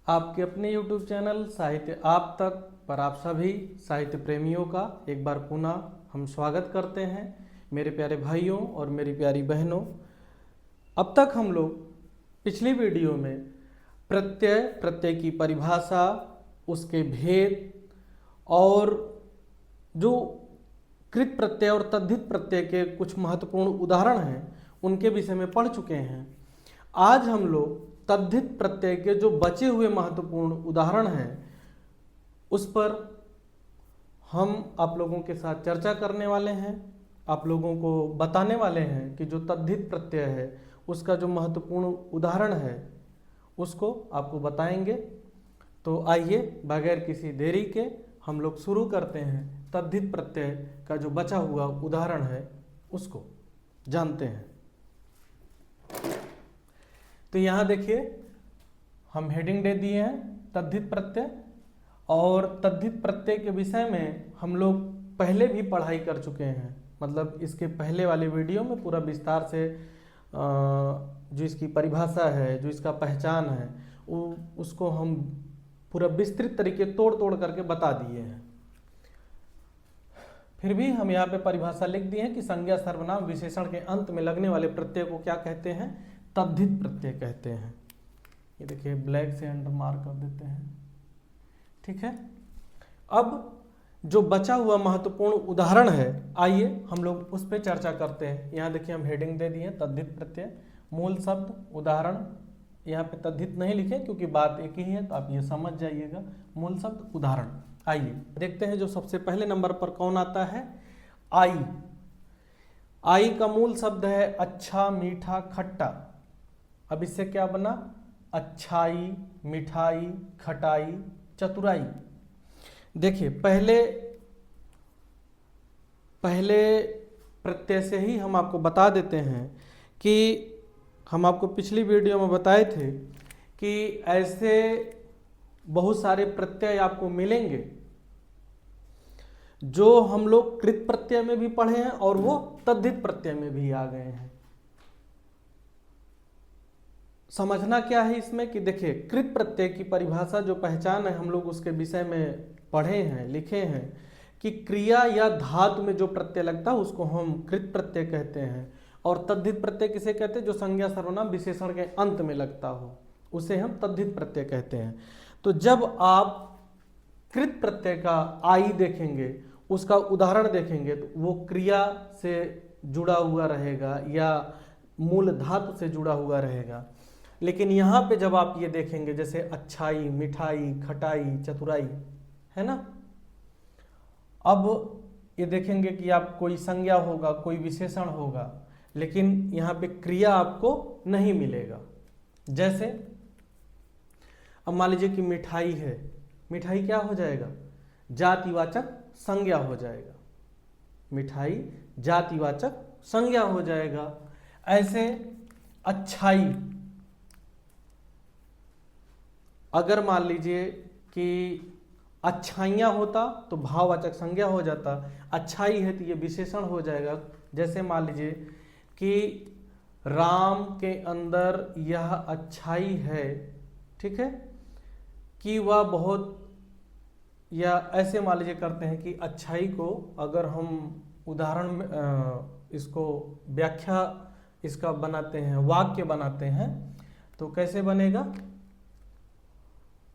आपके अपने YouTube channel साहित्य आप तक पर आप सभी साहित्य प्रेमियों का एक बार पुनः हम स्वागत करते हैं। मेरे प्यारे भाइयों और मेरी प्यारी बहनों, अब तक हम लोग पिछली वीडियो में प्रत्यय की परिभाषा, उसके भेद और जो कृत प्रत्यय और तद्धित प्रत्यय के कुछ महत्वपूर्ण उदाहरण हैं उनके विषय में पढ़ चुके हैं। आज हम लोग तद्धित प्रत्यय के जो बचे हुए महत्वपूर्ण उदाहरण हैं उस पर हम आप लोगों के साथ चर्चा करने वाले हैं। आप लोगों को बताने वाले हैं कि जो तद्धित प्रत्यय है उसका जो महत्वपूर्ण उदाहरण है उसको आपको बताएंगे। तो आइए बगैर किसी देरी के हम लोग शुरू करते हैं। तद्धित प्रत्यय का जो बचा हुआ उदाहरण है उसको जानते हैं। तो यहाँ देखिए, हम हेडिंग दे दिए हैं तद्धित प्रत्यय, और तद्धित प्रत्यय के विषय में हम लोग पहले भी पढ़ाई कर चुके हैं। मतलब इसके पहले वाले वीडियो में पूरा विस्तार से जो इसकी परिभाषा है, जो इसका पहचान है, उसको हम पूरा विस्तृत तरीके तोड़ तोड़ करके बता दिए हैं। फिर भी हम यहाँ पे परिभाषा लिख दिए हैं कि संज्ञा सर्वनाम विशेषण के अंत में लगने वाले प्रत्यय को क्या कहते हैं? तद्धित प्रत्यय कहते हैं। ये देखिए, ब्लैक से अंडर मार्क कर देते हैं, ठीक है। अब जो बचा हुआ महत्वपूर्ण उदाहरण है, आइए हम लोग उस पर चर्चा करते हैं। यहाँ देखिए, हम हेडिंग दे दिए तद्धित प्रत्यय, मूल शब्द, उदाहरण। यहाँ पे तद्धित नहीं लिखे क्योंकि बात एक ही है, तो आप ये समझ जाइएगा। मूल शब्द, उदाहरण। आइए देखते हैं जो सबसे पहले नंबर पर कौन आता है। आई। आई का मूल शब्द है अच्छा, मीठा, खट्टा। अब इससे क्या बना? अच्छाई, मिठाई, खटाई, चतुराई। देखिए, पहले प्रत्यय से ही हम आपको बता देते हैं कि हम आपको पिछली वीडियो में बताए थे कि ऐसे बहुत सारे प्रत्यय आपको मिलेंगे जो हम लोग कृत प्रत्यय में भी पढ़े हैं और वो तद्धित प्रत्यय में भी आ गए हैं। समझना क्या है इसमें कि देखिए, कृत प्रत्यय की परिभाषा, जो पहचान है, हम लोग उसके विषय में पढ़े हैं, लिखे हैं कि क्रिया या धातु में जो प्रत्यय लगता है उसको हम कृत प्रत्यय कहते हैं। और तद्धित प्रत्यय किसे कहते हैं? जो संज्ञा सर्वनाम विशेषण के अंत में लगता हो उसे हम तद्धित प्रत्यय कहते हैं। तो जब आप कृत प्रत्यय का आई देखेंगे, उसका उदाहरण देखेंगे, तो वो क्रिया से जुड़ा हुआ रहेगा या मूल धातु से जुड़ा हुआ रहेगा। लेकिन यहाँ पे जब आप ये देखेंगे, जैसे अच्छाई, मिठाई, खटाई, चतुराई, है ना, अब ये देखेंगे कि आप कोई संज्ञा होगा, कोई विशेषण होगा, लेकिन यहाँ पे क्रिया आपको नहीं मिलेगा। जैसे अब मान लीजिए कि मिठाई है, मिठाई क्या हो जाएगा? जातिवाचक संज्ञा हो जाएगा। मिठाई जातिवाचक संज्ञा हो जाएगा। ऐसे अच्छाई, अगर मान लीजिए कि अच्छाइयाँ होता तो भाववाचक संज्ञा हो जाता, अच्छाई है तो ये विशेषण हो जाएगा। जैसे मान लीजिए कि राम के अंदर यह अच्छाई है, ठीक है, कि वह बहुत, या ऐसे मान लीजिए करते हैं कि अच्छाई को अगर हम उदाहरण में इसको व्याख्या इसका बनाते हैं, वाक्य बनाते हैं, तो कैसे बनेगा?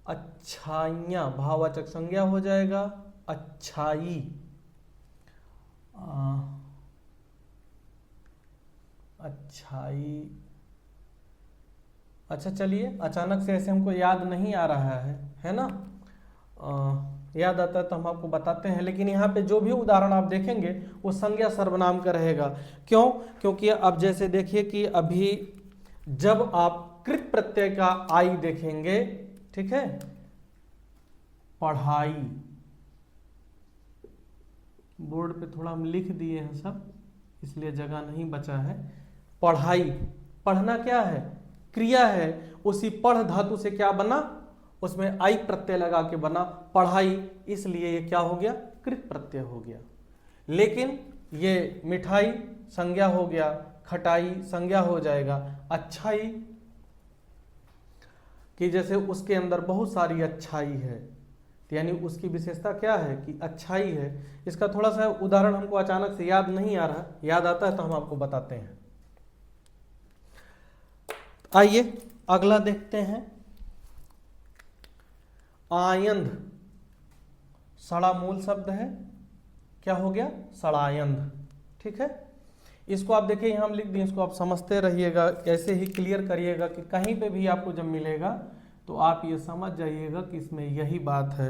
अच्छाइयाँ भाववाचक संज्ञा हो जाएगा। अच्छाई, अच्छाई। अच्छा, चलिए, अचानक से ऐसे हमको याद नहीं आ रहा है ना। याद आता है तो हम आपको बताते हैं। लेकिन यहाँ पे जो भी उदाहरण आप देखेंगे वो संज्ञा सर्वनाम का रहेगा। क्यों? क्योंकि अब जैसे देखिए कि अभी जब आप कृत प्रत्यय का आई देखेंगे, ठीक है, पढ़ाई, बोर्ड पे थोड़ा हम लिख दिए हैं सब, इसलिए जगह नहीं बचा है। पढ़ाई, पढ़ना क्या है? क्रिया है। उसी पढ़ धातु से क्या बना? उसमें आई प्रत्यय लगा के बना पढ़ाई, इसलिए ये क्या हो गया? कृत प्रत्यय हो गया। लेकिन ये मिठाई संज्ञा हो गया, खटाई संज्ञा हो जाएगा, अच्छाई कि जैसे उसके अंदर बहुत सारी अच्छाई है, तो यानी उसकी विशेषता क्या है कि अच्छाई है। इसका थोड़ा सा उदाहरण हमको अचानक से याद नहीं आ रहा, याद आता है तो हम आपको बताते हैं। आइए अगला देखते हैं। आयंध, सड़ा मूल शब्द है, क्या हो गया, सड़ायंध। ठीक है, इसको आप देखिए यहाँ हम लिख दिए, इसको आप समझते रहिएगा, ऐसे ही क्लियर करिएगा कि कहीं पे भी आपको जब मिलेगा तो आप ये समझ जाइएगा कि इसमें यही बात है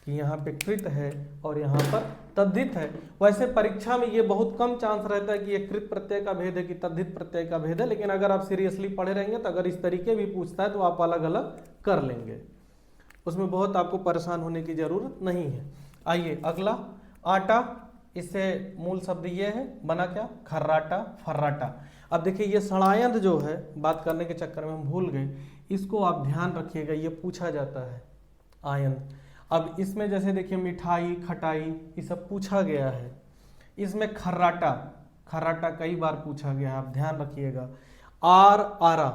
कि यहाँ पे कृत है और यहाँ पर तद्धित है। वैसे परीक्षा में ये बहुत कम चांस रहता है कि ये कृत प्रत्यय का भेद है कि तद्धित प्रत्यय का भेद है, लेकिन अगर आप सीरियसली पढ़े रहेंगे तो अगर इस तरीके भी पूछता है तो आप अलग अलग कर लेंगे, उसमें बहुत आपको परेशान होने की जरूरत नहीं है। आइए अगला, आटा, इससे मूल शब्द ये है, बना क्या, खर्राटा, फर्राटा। अब देखिए ये सड़ायंध जो है, बात करने के चक्कर में हम भूल गए, इसको आप ध्यान रखिएगा, ये पूछा जाता है आयंध। अब इसमें जैसे देखिए मिठाई, खटाई, ये सब पूछा गया है। इसमें खर्राटा, खर्राटा कई बार पूछा गया है, आप ध्यान रखिएगा। आर, आरा,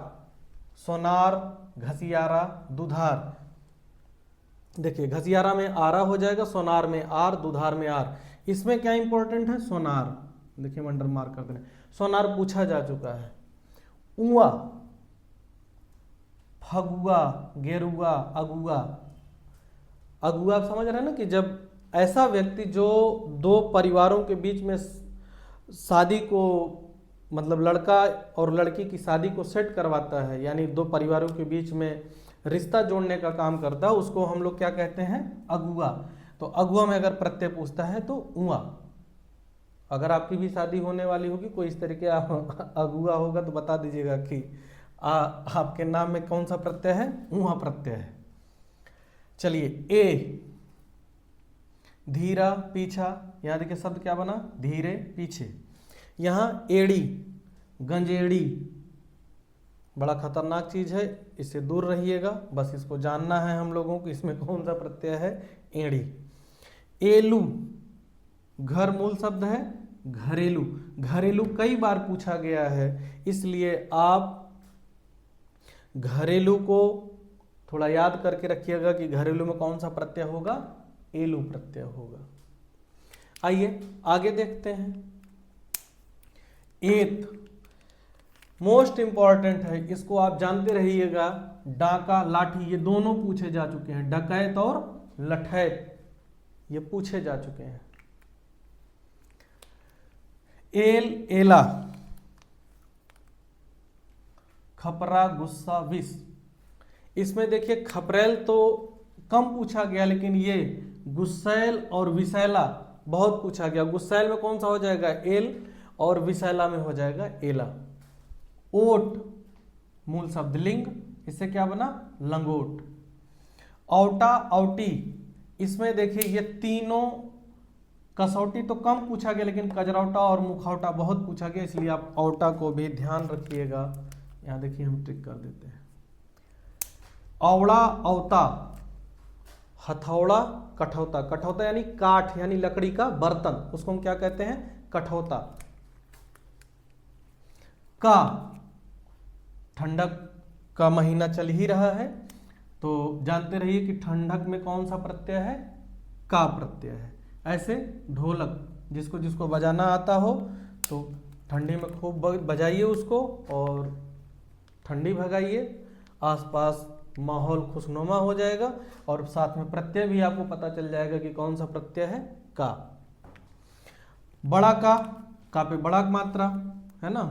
सोनार, घसियारा, दुधार। देखिए घसियारा में आरा हो जाएगा, सोनार में आर, दुधार में आर। इसमें क्या इंपॉर्टेंट है, सोनार, देखिए अंडर मार्क कर देना, सोनार पूछा जा चुका है। उआ, फगुआ, गेरुआ, अगुआ। अगुआ आप समझ रहे हैं ना कि जब ऐसा व्यक्ति जो दो परिवारों के बीच में शादी को, मतलब लड़का और लड़की की शादी को सेट करवाता है, यानी दो परिवारों के बीच में रिश्ता जोड़ने का काम करता है, उसको हम लोग क्या कहते हैं, अगुआ। तो अगुआ में अगर प्रत्यय पूछता है तो उआ। अगर आपकी भी शादी होने वाली होगी, कोई इस तरीके अगुआ होगा तो बता दीजिएगा कि आपके नाम में कौन सा प्रत्यय है, उआ प्रत्यय है। चलिए, ए, धीरा, पीछा, यहाँ देखिए शब्द क्या बना, धीरे, पीछे। यहाँ एड़ी, गंजेड़ी, बड़ा खतरनाक चीज है, इससे दूर रहिएगा, बस इसको जानना है हम लोगों को, इसमें कौन सा प्रत्यय है, एड़ी। एलू, घर मूल शब्द है, घरेलू। घरेलू कई बार पूछा गया है, इसलिए आप घरेलू को थोड़ा याद करके रखिएगा कि घरेलू में कौन सा प्रत्यय होगा, एलू प्रत्यय होगा। आइए आगे देखते हैं। एत, मोस्ट इंपॉर्टेंट है, इसको आप जानते रहिएगा। डाका, लाठी, ये दोनों पूछे जा चुके हैं, डकैत और लठैत ये पूछे जा चुके हैं। एल, एला, खपरा, गुस्सा, विष। इसमें देखिए खपरेल तो कम पूछा गया, लेकिन ये गुस्सैल और विशैला बहुत पूछा गया। गुस्सैल में कौन सा हो जाएगा, एल, और विशैला में हो जाएगा एला। ओट, मूल शब्द लिंग, इससे क्या बना, लंगोट। औटा, औटी, इसमें देखिए ये तीनों, कसौटी तो कम पूछा गया, लेकिन कजरौटा और मुखौटा बहुत पूछा गया, इसलिए आप औटा को भी ध्यान रखिएगा। यहाँ देखिए हम ट्रिक कर देते हैं। औड़ा, औता, हथौड़ा, कठौता। कठौता यानी काठ, यानी लकड़ी का बर्तन, उसको हम क्या कहते हैं, कठौता। का, ठंडक का महीना चल ही रहा है, तो जानते रहिए कि ठंडक में कौन सा प्रत्यय है, का प्रत्यय है। ऐसे ढोलक, जिसको जिसको बजाना आता हो तो ठंडी में खूब बजाइए उसको और ठंडी भगाइए, आसपास माहौल खुशनुमा हो जाएगा, और साथ में प्रत्यय भी आपको पता चल जाएगा कि कौन सा प्रत्यय है, का। बड़ा का पे बड़ा मात्रा है ना,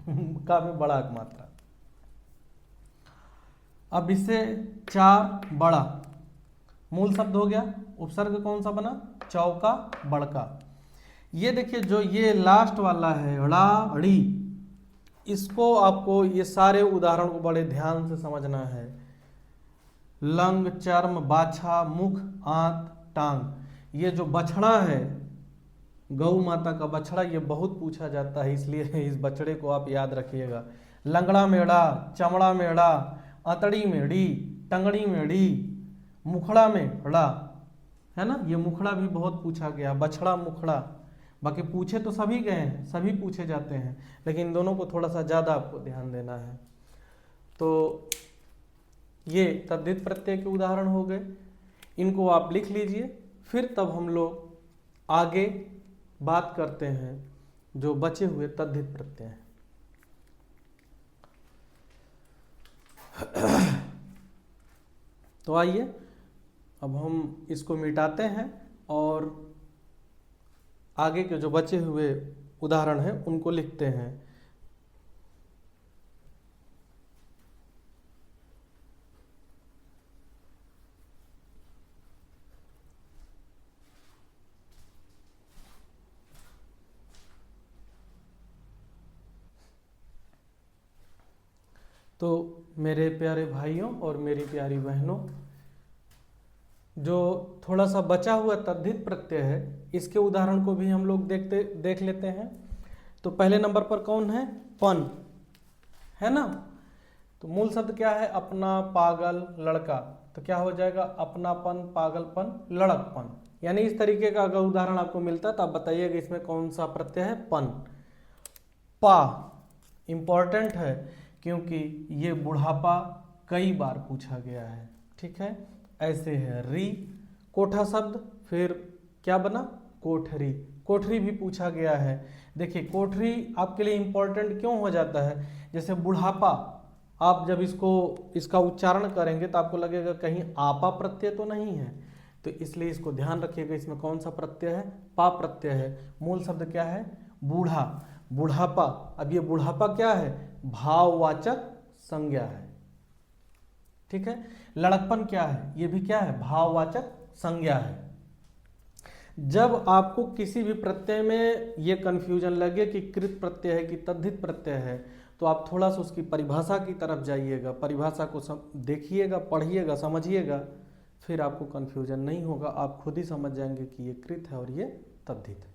का पे बड़ा मात्रा। अब इससे चार, बड़ा, मूल शब्द हो गया, उपसर्ग कौन सा बना, चौका, बड़का। ये देखिए जो ये लास्ट वाला है, ड़ा, ड़ी, इसको आपको ये सारे उदाहरण को बड़े ध्यान से समझना है। लंग, चर्म, बाछा, मुख, आंत, टांग। ये जो बछड़ा है, गौ माता का बछड़ा, ये बहुत पूछा जाता है, इसलिए इस बछड़े को आप याद रखिएगा। लंगड़ा में ड़ा, चमड़ा में ड़ा, अतड़ी में ड़ी, टंगड़ी में ड़ी, मुखड़ा में ड़ा, है ना। ये मुखड़ा भी बहुत पूछा गया, बछड़ा, मुखड़ा। बाकी पूछे तो सभी गए हैं, सभी पूछे जाते हैं, लेकिन इन दोनों को थोड़ा सा ज़्यादा आपको ध्यान देना है। तो ये तद्धित प्रत्यय के उदाहरण हो गए, इनको आप लिख लीजिए। फिर तब हम लोग आगे बात करते हैं जो बचे हुए तद्धित प्रत्यय हैं। तो आइए अब हम इसको मिटाते हैं और आगे के जो बचे हुए उदाहरण हैं उनको लिखते हैं। तो मेरे प्यारे भाइयों और मेरी प्यारी बहनों, जो थोड़ा सा बचा हुआ तद्धित प्रत्यय है इसके उदाहरण को भी हम लोग देख लेते हैं। तो पहले नंबर पर कौन है? पन, है ना। तो मूल शब्द क्या है? अपना, पागल, लड़का। तो क्या हो जाएगा? अपनापन, पागलपन, लड़कपन। यानी इस तरीके का अगर उदाहरण आपको मिलता है तो आप बताइएगा इसमें कौन सा प्रत्यय है? पन। पा इंपॉर्टेंट है क्योंकि ये बुढ़ापा कई बार पूछा गया है, ठीक है। ऐसे है री, कोठा शब्द, फिर क्या बना? कोठरी। कोठरी भी पूछा गया है। देखिए कोठरी आपके लिए इंपॉर्टेंट क्यों हो जाता है? जैसे बुढ़ापा, आप जब इसका उच्चारण करेंगे तो आपको लगेगा कहीं आपा प्रत्यय तो नहीं है, तो इसलिए इसको ध्यान रखिएगा। इसमें कौन सा प्रत्यय है? पा प्रत्यय है। मूल शब्द क्या है? बूढ़ा, बुढ़ापा। अब ये बुढ़ापा क्या है? भाववाचक संज्ञा है, ठीक है। लड़कपन क्या है? ये भी क्या है? भाववाचक संज्ञा है। जब आपको किसी भी प्रत्यय में ये कंफ्यूजन लगे कि कृत प्रत्यय है कि तद्धित प्रत्यय है, तो आप थोड़ा सा उसकी परिभाषा की तरफ जाइएगा, परिभाषा को देखिएगा, पढ़िएगा, समझिएगा, फिर आपको कंफ्यूजन नहीं होगा। आप खुद ही समझ जाएंगे कि ये कृत है और ये तद्धित है।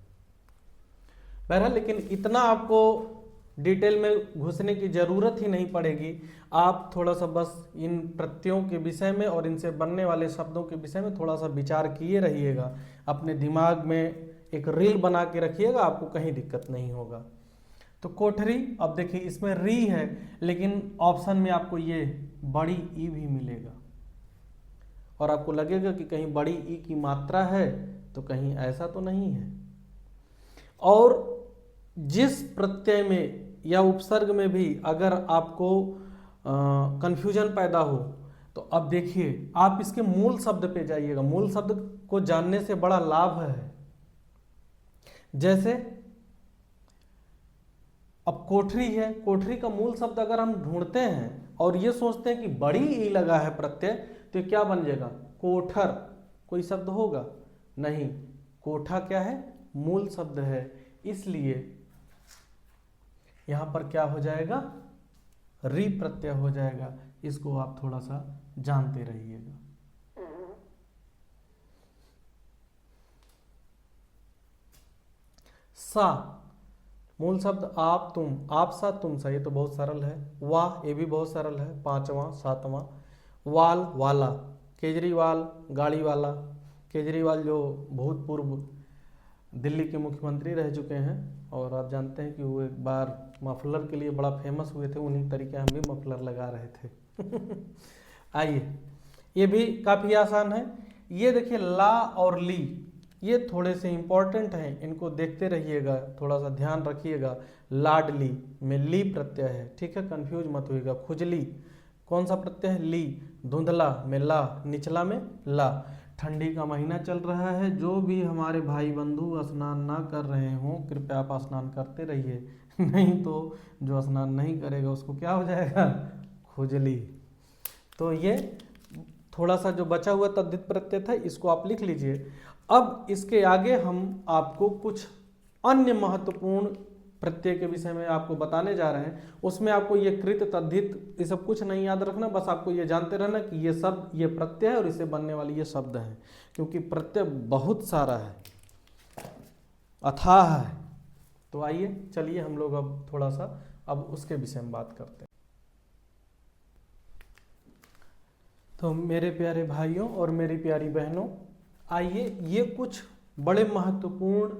बहरहाल लेकिन इतना आपको डिटेल में घुसने की जरूरत ही नहीं पड़ेगी। आप थोड़ा सा बस इन प्रत्ययों के विषय में और इनसे बनने वाले शब्दों के विषय में थोड़ा सा विचार किए रहिएगा। अपने दिमाग में एक रील बना के रखिएगा, आपको कहीं दिक्कत नहीं होगा। तो कोठरी, अब देखिए इसमें री है लेकिन ऑप्शन में आपको ये बड़ी ई भी मिलेगा और आपको लगेगा कि कहीं बड़ी ई की मात्रा है, तो कहीं ऐसा तो नहीं है। और जिस प्रत्यय में या उपसर्ग में भी अगर आपको कंफ्यूजन पैदा हो, तो अब देखिए आप इसके मूल शब्द पे जाइएगा। मूल शब्द को जानने से बड़ा लाभ है। जैसे अब कोठरी है, कोठरी का मूल शब्द अगर हम ढूंढते हैं और ये सोचते हैं कि बड़ी ई लगा है प्रत्यय, तो क्या बन जाएगा? कोठर। कोई शब्द होगा? नहीं। कोठा क्या है? मूल शब्द है, इसलिए यहां पर क्या हो जाएगा? री प्रत्यय हो जाएगा। इसको आप थोड़ा सा जानते रहिएगा। सा, मूल शब्द आप, तुम, आप सा, तुम सा, ये तो बहुत सरल है। वाह, ये भी बहुत सरल है। पांचवा, सातवां। वाल, वाला। केजरीवाल, गाड़ी वाला। केजरीवाल जो भूतपूर्व दिल्ली के मुख्यमंत्री रह चुके हैं और आप जानते हैं कि वो एक बार मफलर के लिए बड़ा फेमस हुए थे, उन्हीं तरीके हम भी मफलर लगा रहे थे। आइए, ये भी काफ़ी आसान है। ये देखिए ला और ली, ये थोड़े से इंपॉर्टेंट हैं, इनको देखते रहिएगा, थोड़ा सा ध्यान रखिएगा। लाडली में ली प्रत्यय है, ठीक है, कंफ्यूज मत होइएगा। खुजली कौन सा प्रत्यय है? ली। धुंधला में ला, निचला में ला। ठंडी का महीना चल रहा है, जो भी हमारे भाई बंधु स्नान ना कर रहे हों कृपया आप स्नान करते रहिए, नहीं तो जो स्नान नहीं करेगा उसको क्या हो जाएगा? खुजली। तो ये थोड़ा सा जो बचा हुआ तद्धित प्रत्यय था इसको आप लिख लीजिए। अब इसके आगे हम आपको कुछ अन्य महत्वपूर्ण प्रत्यय के विषय में आपको बताने जा रहे हैं। उसमें आपको ये कृत, तद्धित, ये सब कुछ नहीं याद रखना, बस आपको ये जानते रहना कि ये सब ये प्रत्यय है और इसे बनने वाली ये शब्द हैं, क्योंकि प्रत्यय बहुत सारा है, अथाह है। तो आइए चलिए हम लोग अब थोड़ा सा अब उसके विषय में बात करते हैं। तो मेरे प्यारे भाइयों और मेरी प्यारी बहनों, आइए ये कुछ बड़े महत्वपूर्ण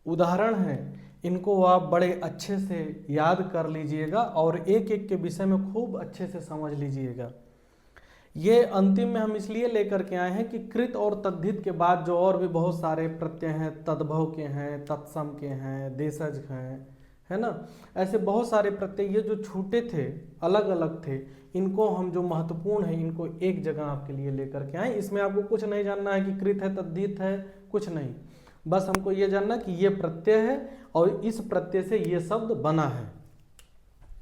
उदाहरण हैं, इनको आप बड़े अच्छे से याद कर लीजिएगा और एक एक के विषय में खूब अच्छे से समझ लीजिएगा। ये अंतिम में हम इसलिए लेकर के आए हैं कि कृत और तद्धित के बाद जो और भी बहुत सारे प्रत्यय हैं, तद्भव के हैं, तत्सम के हैं, देशज हैं, है ना, ऐसे बहुत सारे प्रत्यय ये जो छूटे थे, अलग अलग थे, इनको हम जो महत्वपूर्ण है इनको एक जगह आपके लिए लेकर के आए। इसमें आपको कुछ नहीं जानना है कि कृत है, तद्धित है, कुछ नहीं, बस हमको ये जानना कि ये प्रत्यय है और इस प्रत्यय से ये शब्द बना है।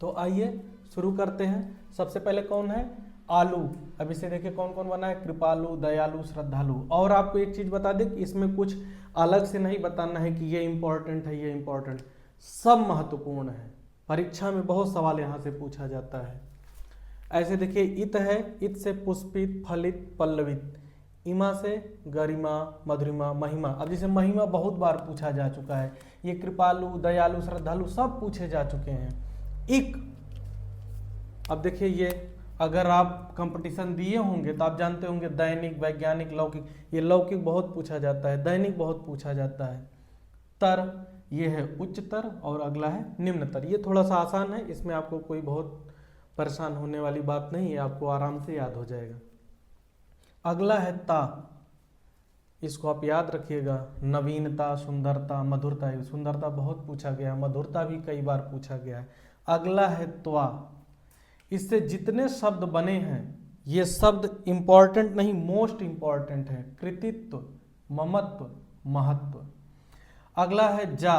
तो आइए शुरू करते हैं। सबसे पहले कौन है? आलू। अब इसे देखिए कौन कौन बना है, कृपालु, दयालु, श्रद्धालु। और आपको एक चीज बता दें कि इसमें कुछ अलग से नहीं बताना है कि ये इंपॉर्टेंट है, ये इंपॉर्टेंट, सब महत्वपूर्ण है। परीक्षा में बहुत सवाल यहाँ से पूछा जाता है। ऐसे देखिए इत है, इत से पुष्पित, फलित, पल्लवित, इमा से गरिमा, मधुरिमा, महिमा। अब जैसे महिमा बहुत बार पूछा जा चुका है, ये कृपालु, दयालु, श्रद्धालु सब पूछे जा चुके हैं। इक, अब देखिए ये अगर आप कंपटीशन दिए होंगे तो आप जानते होंगे दैनिक, वैज्ञानिक, लौकिक, ये लौकिक बहुत पूछा जाता है, दैनिक बहुत पूछा जाता है। तर, ये है उच्चतर और अगला है निम्नतर। ये थोड़ा सा आसान है, इसमें आपको कोई बहुत परेशान होने वाली बात नहीं है, आपको आराम से याद हो जाएगा। अगला है ता, इसको आप याद रखिएगा, नवीनता, सुंदरता, मधुरता। सुंदरता बहुत पूछा गया है, मधुरता भी कई बार पूछा गया है। अगला है त्वा, इससे जितने शब्द बने हैं ये शब्द इंपॉर्टेंट नहीं, मोस्ट इंपॉर्टेंट है। कृतित्व, ममत्व, महत्व। अगला है जा,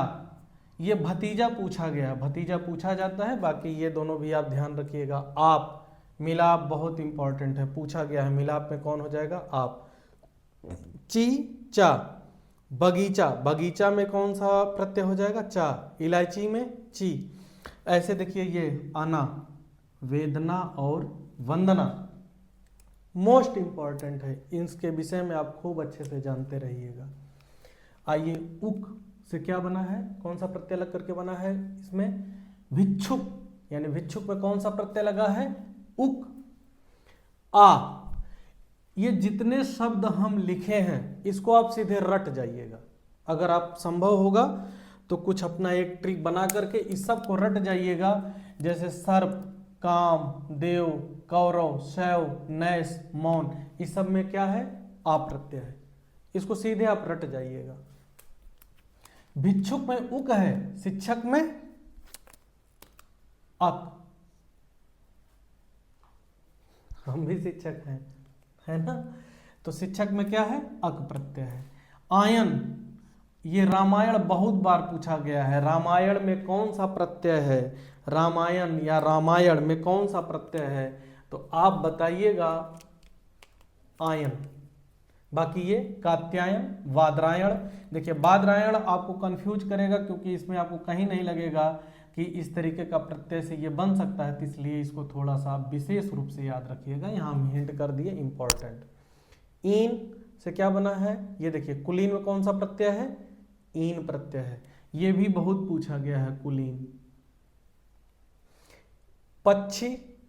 ये भतीजा पूछा गया, भतीजा पूछा जाता है, बाकी ये दोनों भी आप ध्यान रखिएगा। आप, मिलाप बहुत इंपॉर्टेंट है, पूछा गया है, मिलाप में कौन हो जाएगा? आप। ची, चा, बगीचा, बगीचा में कौन सा प्रत्यय हो जाएगा? चा। इलायची में ची। ऐसे देखिए ये आना, वेदना और वंदना मोस्ट इंपॉर्टेंट है, इसके विषय में आप खूब अच्छे से जानते रहिएगा। आइए उक से क्या बना है, कौन सा प्रत्यय लग करके बना है? इसमें भिक्षुक, यानी भिक्षुक में कौन सा प्रत्यय लगा है? उक। आ, ये जितने शब्द हम लिखे हैं इसको आप सीधे रट जाइएगा। अगर आप संभव होगा तो कुछ अपना एक ट्रिक बना करके इस सब को रट जाइएगा। जैसे सर्प, काम, देव, कौरव, शैव, नैस, मौन, इस सब में क्या है? आ प्रत्यय है, इसको सीधे आप रट जाइएगा। भिक्षुक में उक है, शिक्षक में अक। हम भी शिक्षक हैं, है ना, तो शिक्षक में क्या है? अक प्रत्यय है। आयन, ये रामायण बहुत बार पूछा गया है, रामायण में कौन सा प्रत्यय है? रामायण या रामायण में कौन सा प्रत्यय है? तो आप बताइएगा आयन। बाकी ये कात्यायन, वाद्रायण। देखिए वाद्रायण आपको कंफ्यूज करेगा क्योंकि इसमें आपको कहीं नहीं लगेगा कि इस तरीके का प्रत्यय से ये बन सकता है, तो इसलिए इसको थोड़ा सा विशेष रूप से याद रखिएगा। यहाँ हम हिंट कर दिए इंपॉर्टेंट। ईन से क्या बना है? ये देखिए कुलीन में कौन सा प्रत्यय है? ईन प्रत्यय है, ये भी बहुत पूछा गया है, कुलीन। पक्षी,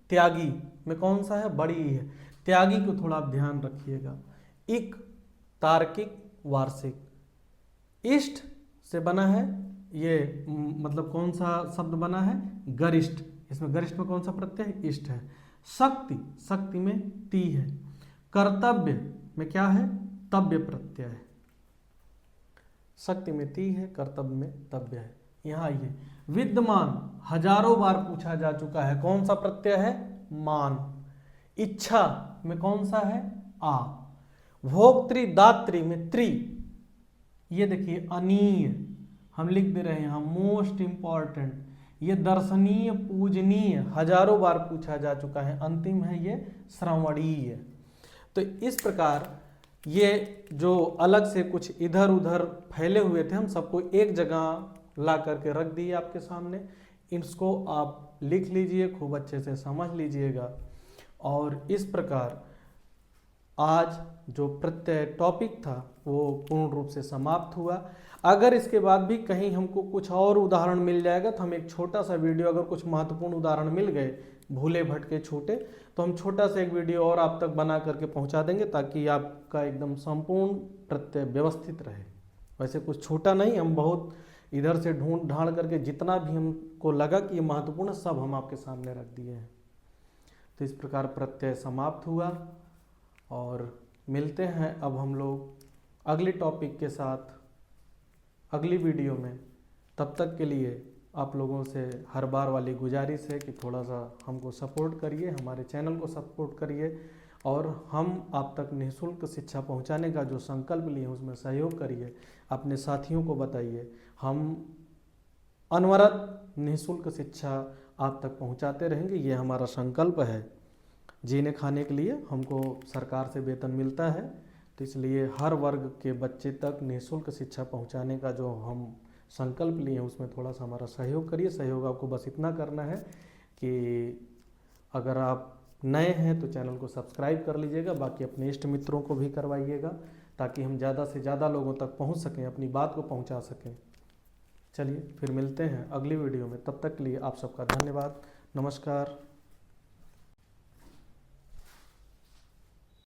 त्यागी में कौन सा है? बड़ी है, त्यागी को थोड़ा आप ध्यान रखिएगा। इक, तार्किक, वार्षिक। इष्ट से बना है, ये मतलब कौन सा शब्द बना है? गरिष्ठ। इसमें गरिष्ठ में कौन सा प्रत्यय है? इष्ट है। शक्ति, शक्ति में ती है। कर्तव्य में क्या है? तव्य प्रत्यय है। शक्ति में ती है, कर्तव्य में तव्य है। यहाँ आइए, विद्यमान हजारों बार पूछा जा चुका है, कौन सा प्रत्यय है? मान। इच्छा में कौन सा है? आ। भोक्तृ, दात्री में त्रि, ये देखिए अनीय, हम लिख दे रहे हैं यहाँ, मोस्ट इंपॉर्टेंट। ये दर्शनीय, पूजनीय हजारों बार पूछा जा चुका है। अंतिम है ये श्रवणीय। तो इस प्रकार ये जो अलग से कुछ इधर उधर फैले हुए थे, हम सबको एक जगह ला करके रख दिए आपके सामने। इसको आप लिख लीजिए, खूब अच्छे से समझ लीजिएगा। और इस प्रकार आज जो प्रत्यय टॉपिक था वो पूर्ण रूप से समाप्त हुआ। अगर इसके बाद भी कहीं हमको कुछ और उदाहरण मिल जाएगा तो हम एक छोटा सा वीडियो, अगर कुछ महत्वपूर्ण उदाहरण मिल गए भूले भटके छोटे, तो हम छोटा सा एक वीडियो और आप तक बना करके पहुंचा देंगे, ताकि आपका एकदम संपूर्ण प्रत्यय व्यवस्थित रहे। वैसे कुछ छोटा नहीं, हम बहुत इधर से ढूंढ ढांड करके जितना भी हमको लगा कि ये महत्वपूर्ण, सब हम आपके सामने रख दिए हैं। तो इस प्रकार प्रत्यय समाप्त हुआ और मिलते हैं अब हम लोग अगले टॉपिक के साथ अगली वीडियो में। तब तक के लिए आप लोगों से हर बार वाली गुजारिश है कि थोड़ा सा हमको सपोर्ट करिए, हमारे चैनल को सपोर्ट करिए और हम आप तक निःशुल्क शिक्षा पहुंचाने का जो संकल्प लिए उसमें सहयोग करिए, अपने साथियों को बताइए। हम अनवरत निःशुल्क शिक्षा आप तक पहुंचाते रहेंगे, ये हमारा संकल्प है। जीने खाने के लिए हमको सरकार से वेतन मिलता है, तो इसलिए हर वर्ग के बच्चे तक निःशुल्क शिक्षा पहुंचाने का जो हम संकल्प लिए हैं उसमें थोड़ा सा हमारा सहयोग करिए। सहयोग आपको बस इतना करना है कि अगर आप नए हैं तो चैनल को सब्सक्राइब कर लीजिएगा, बाकी अपने इष्ट मित्रों को भी करवाइएगा ताकि हम ज़्यादा से ज़्यादा लोगों तक पहुंच सकें, अपनी बात को पहुंचा सकें। चलिए फिर मिलते हैं अगली वीडियो में, तब तक के लिए आप सबका धन्यवाद। नमस्कार।